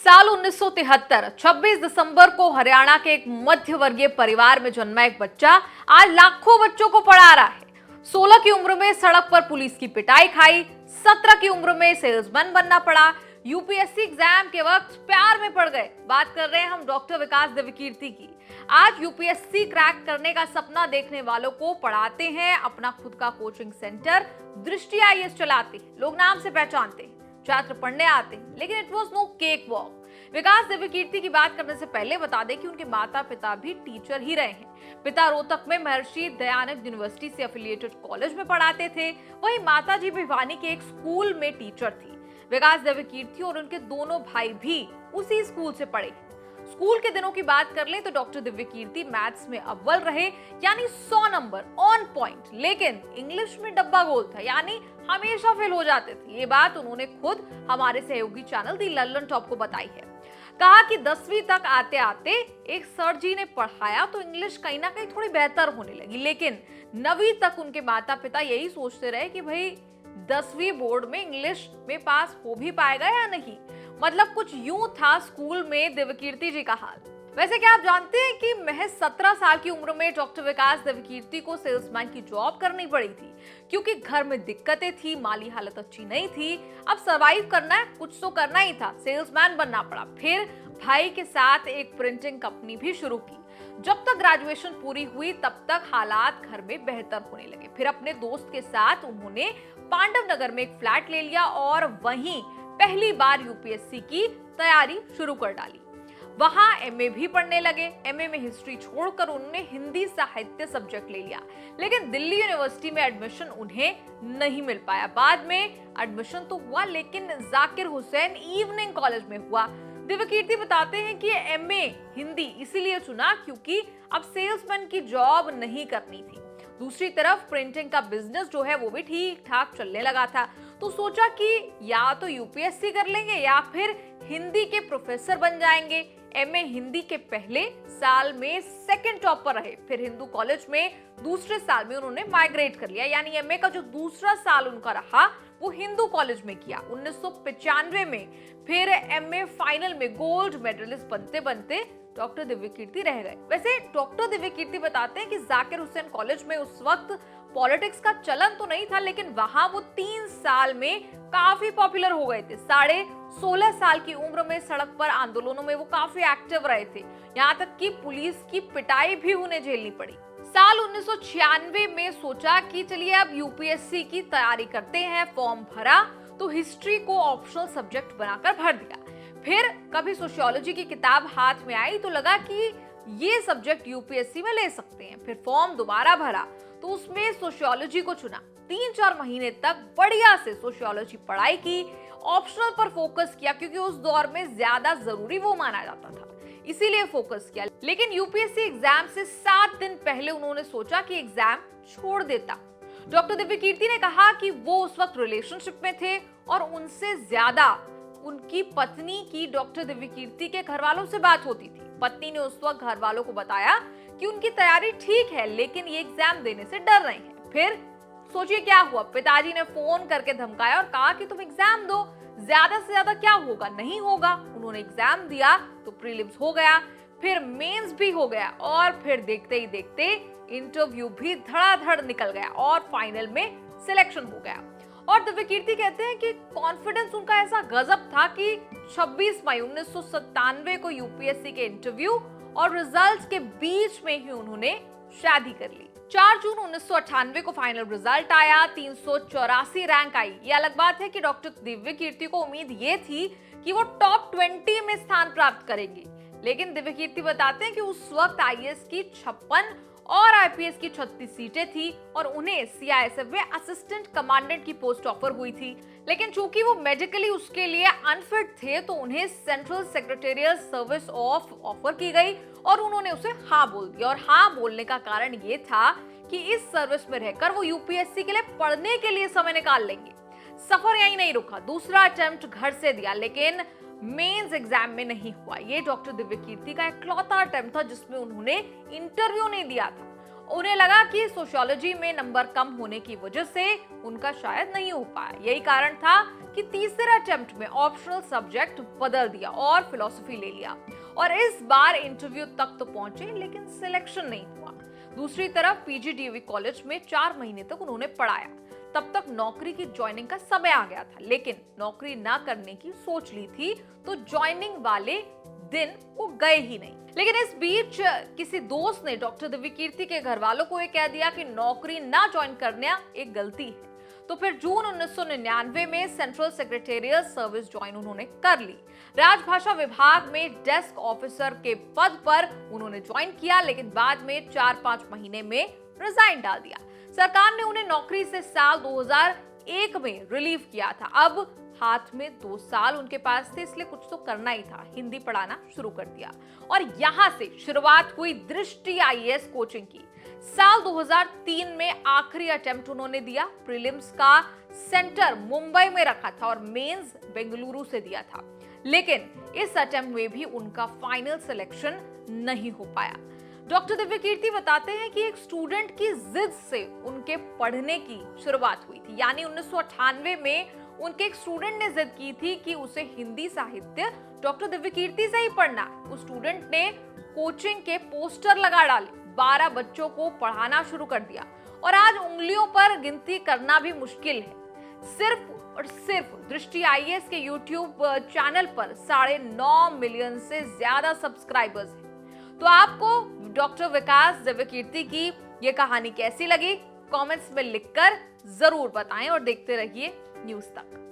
साल 1973 26 दिसंबर को हरियाणा के एक मध्य वर्गीय परिवार में जन्मा एक बच्चा आज लाखों बच्चों को पढ़ा रहा है। 16 की उम्र में सड़क पर पुलिस की पिटाई खाई, 17 की उम्र में सेल्समैन बनना पड़ा, यूपीएससी एग्जाम के वक्त प्यार में पड़ गए। बात कर रहे हैं हम डॉक्टर विकास दिव्यकीर्ति की। आज यूपीएससी क्रैक करने का सपना देखने वालों को पढ़ाते हैं, अपना खुद का कोचिंग सेंटर दृष्टि आईएएस चलाते हैं। लोग नाम से पहचानते हैं, छात्र पढ़ने आते हैं, लेकिन it was no cakewalk. Vikas Divyakirti की बात करने से पहले बता दें कि उनके माता पिता भी टीचर ही रहे हैं। पिता रोहतक में महर्षि दयानंद यूनिवर्सिटी से एफिलिएटेड कॉलेज में पढ़ाते थे, वहीं माताजी भिवानी के एक स्कूल में टीचर थी। विकास दिव्यकीर्ति और उनके दोनों भाई भी उसी स्कूल से पढ़े। स्कूल के दिनों की बात कर लें तो डॉक्टर दिव्यकीर्ति मैथ्स में अव्वल रहे, यानी 100 नंबर ऑन पॉइंट, लेकिन इंग्लिश में डब्बा गोल था, यानी हमेशा फेल हो जाते थे। ये बात उन्होंने खुद हमारे सहयोगी चैनल दी लल्लन टॉप को बताई है। कहा कि 10वीं तक आते आते एक सर जी ने पढ़ाया तो इंग्लिश कहीं ना कहीं थोड़ी बेहतर होने लगी, लेकिन 9वीं तक उनके माता पिता यही सोचते रहे कि भाई 10वीं बोर्ड में इंग्लिश में पास हो भी पाएगा या नहीं। मतलब कुछ यूं था स्कूल में दिव्यकीर्ति जी का हाल। वैसे क्या आप जानते हैं कि महज 17 साल की उम्र में डॉक्टर विकास दिव्यकीर्ति को सेल्समैन की जॉब करनी पड़ी थी, क्योंकि घर में दिक्कतें थी, माली हालत अच्छी नहीं थी। अब सरवाइव करना है, कुछ तो करना ही था, सेल्समैन बनना पड़ा। फिर भाई के साथ एक प्रिंटिंग कंपनी भी शुरू की। जब तक ग्रेजुएशन पूरी हुई तब तक हालात घर में बेहतर होने लगे। फिर अपने दोस्त के साथ उन्होंने पांडव नगर में एक फ्लैट ले लिया और वहीं पहली बार यूपीएससी की तैयारी शुरू कर डाली। वहां एमए भी पढ़ने लगे। एमए में हिस्ट्री छोड़कर उन्होंने हिंदी साहित्य सब्जेक्ट ले लिया, लेकिन दिल्ली यूनिवर्सिटी में एडमिशन उन्हें नहीं मिल पाया। बाद में एडमिशन तो हुआ, लेकिन जाकिर हुसैन इवनिंग कॉलेज में हुआ। दिव्यकीर्ति बताते हैं कि एमए हिंदी इसीलिए चुना क्योंकि अब सेल्समैन की जॉब नहीं करनी थी। दूसरी तरफ प्रिंटिंग का बिजनेस जो है वो भी ठीक ठाक चलने लगा था, तो सोचा कि या तो यूपीएससी कर लेंगे या फिर हिंदी के प्रोफेसर बन जाएंगे। एमए हिंदी के पहले साल में सेकंड टॉप पर रहे। फिर हिंदू कॉलेज में दूसरे साल में उन्होंने माइग्रेट कर लिया, यानी एमए का जो दूसरा साल उनका रहा वो हिंदू कॉलेज में किया। 1995 में फिर एमए फाइनल में गोल्ड मेडलिस्ट बनते बनते डॉक्टर दिव्यकीर्ति रह गए। वैसे डॉक्टर दिव्यकीर्ति बताते हैं कि जाकिर हुसैन कॉलेज में उस वक्त पॉलिटिक्स का चलन तो नहीं था, लेकिन वहां वो 3 साल में काफी पॉपुलर हो गए थे। 16.5 साल की उम्र में सड़क पर आंदोलनों में वो काफी एक्टिव रहे थे, यहाँ तक कि पुलिस की पिटाई भी उन्हें झेलनी पड़ी। साल 1996 में सोचा कि चलिए अब यूपीएससी की तैयारी करते हैं। फॉर्म भरा तो हिस्ट्री को ऑप्शनल सब्जेक्ट बनाकर भर दिया। फिर कभी सोशियोलॉजी की किताब हाथ में आई तो लगा कि ये सब्जेक्ट यूपीएससी में ले सकते हैं। फिर फॉर्म दोबारा भरा तो उसमें सोशियोलॉजी को चुना। 3-4 महीने तक बढ़िया से सोशियोलॉजी पढ़ाई की, ऑप्शनल पर फोकस किया क्योंकि उस दौर में ज्यादा जरूरी वो माना जाता था, इसीलिए फोकस किया। लेकिन यूपीएससी एग्जाम से 7 दिन पहले उन्होंने सोचा कि एग्जाम छोड़ देता। डॉक्टर दिव्यकीर्ति ने कहा कि वो उस वक्त रिलेशनशिप में थे और उनसे ज्यादा उनकी पत्नी की डॉक्टर दिव्यकीर्ति के घर वालों से बात होती थी। पत्नी ने उस वक्त घर वालों को बताया कि उनकी तैयारी ठीक है, लेकिन ये एग्जाम देने से डर रहे हैं। फिर सोचिए क्या हुआ, पिताजी ने फोन करके धमकाया और कहा कि तुम एग्जाम दो, ज्यादा से ज्यादा क्या होगा, नहीं होगा। उन्होंने एग्जाम दिया तो प्रीलिम्स हो गया, फिर मेंस भी हो गया और फिर देखते ही देखते इंटरव्यू भी धड़ाधड़ निकल गया और फाइनल में सिलेक्शन हो गया। और दिव्यकीर्ति कहते हैं कि कॉन्फिडेंस उनका ऐसा गजब था कि 26 मई 1997 को यूपीएससी के इंटरव्यू और रिजल्ट्स के बीच में ही उन्होंने शादी कर ली। 4 जून 1998 को फाइनल रिजल्ट आया, 384 रैंक आई। ये अलग बात है कि डॉक्टर दिव्यकीर्ति को उम्मीद ये थी कि वो टॉप 20 में स्थान प्राप्त करेंगे, लेकिन दिव्यकीर्ति बताते हैं कि उस वक्त आईएएस की 56 और आईपीएस की 36 सीटें थी और उन्हें सीआईएसएफ में असिस्टेंट कमांडेंट की पोस्ट ऑफर हुई थी। लेकिन चूंकि वो मेडिकली उसके लिए अनफिट थे तो उन्हें सेंट्रल सेक्रेटेरियल सर्विस ऑफर की गई और उन्होंने उसे हाँ बोल दिया। और हाँ बोलने का कारण ये था कि इस सर्विस में रहकर वो यूपीएससी के लिए पढ़ने के लिए समय निकाल लेंगे। सफर यहीं नहीं रुका, दूसरा अटेम्प्ट घर से दिया, लेकिन मेंस एग्जाम में नहीं हुआ। ये डॉक्टर दिव्यकीर्ति का इकलौता अटेम्प्ट था जिसमें उन्होंने इंटरव्यू नहीं दिया था। उन्हें लगा कि सोशियोलॉजी में नंबर कम होने की वजह से उनका शायद नहीं हो पाया। यही कारण था कि तीसरे अटेम्प्ट में ऑप्शनल सब्जेक्ट बदल दिया और फिलॉसफी ले लिया और इस बार इंटरव्यू तक तो पहुंचे लेकिन सिलेक्शन नहीं हुआ। दूसरी तरफ पीजीडीवी कॉलेज में 4 महीने तक उन्होंने पढ़ाया। तब तक नौकरी की ज्वाइनिंग का समय आ गया था, लेकिन नौकरी ना करने की सोच ली थी तो ज्वाइनिंग वाले दिन वो गए ही नहीं। लेकिन इस बीच किसी दोस्त ने डॉक्टर दिव्यकीर्ति के घर वालों को ये कह दिया कि नौकरी ना ज्वाइन करना एक गलती है। तो फिर जून 1999 में सेंट्रल सेक्रेटेरियल सर्विस ज्वाइन उन्होंने कर ली। राजभाषा विभाग में डेस्क ऑफिसर के पद पर उन्होंने ज्वाइन किया, लेकिन बाद में 4-5 महीने में रिजाइन डाल दिया। सरकार ने उन्हें नौकरी से साल 2001 में रिलीव किया था। अब हाथ में 2 साल उनके पास थे, इसलिए कुछ तो करना ही था। हिंदी पढ़ाना शुरू कर दिया और यहां से शुरुआत हुई दृष्टि आईएएस कोचिंग की। साल 2003 में आखिरी अटेम्प्ट उन्होंने दिया। प्रीलिम्स का सेंटर मुंबई में रखा था और मेंस बेंगलुरु से दिया था, लेकिन इस अटेम्प्ट में भी उनका फाइनल सिलेक्शन नहीं हो पाया। डॉक्टर दिव्यकीर्ति बताते हैं कि एक स्टूडेंट की जिद से उनके पढ़ने की शुरुआत हुई थी। यानी 1998 में उनके एक स्टूडेंट ने जिद की थी कि उसे हिंदी साहित्य डॉक्टर दिव्यकीर्ति से ही पढ़ना है। उस स्टूडेंट ने कोचिंग के पोस्टर लगा डाले, 12 बच्चों को पढ़ाना शुरू कर दिया और आज उंगलियों पर गिनती करना भी मुश्किल है। सिर्फ और सिर्फ दृष्टि आईएएस के यूट्यूब चैनल पर 9.5 मिलियन से ज्यादा सब्सक्राइबर्स हैं। तो आपको डॉक्टर विकास दिव्यकीर्ति की ये कहानी कैसी लगी? कमेंट्स में लिखकर जरूर बताएं और देखते रहिए न्यूज़ तक।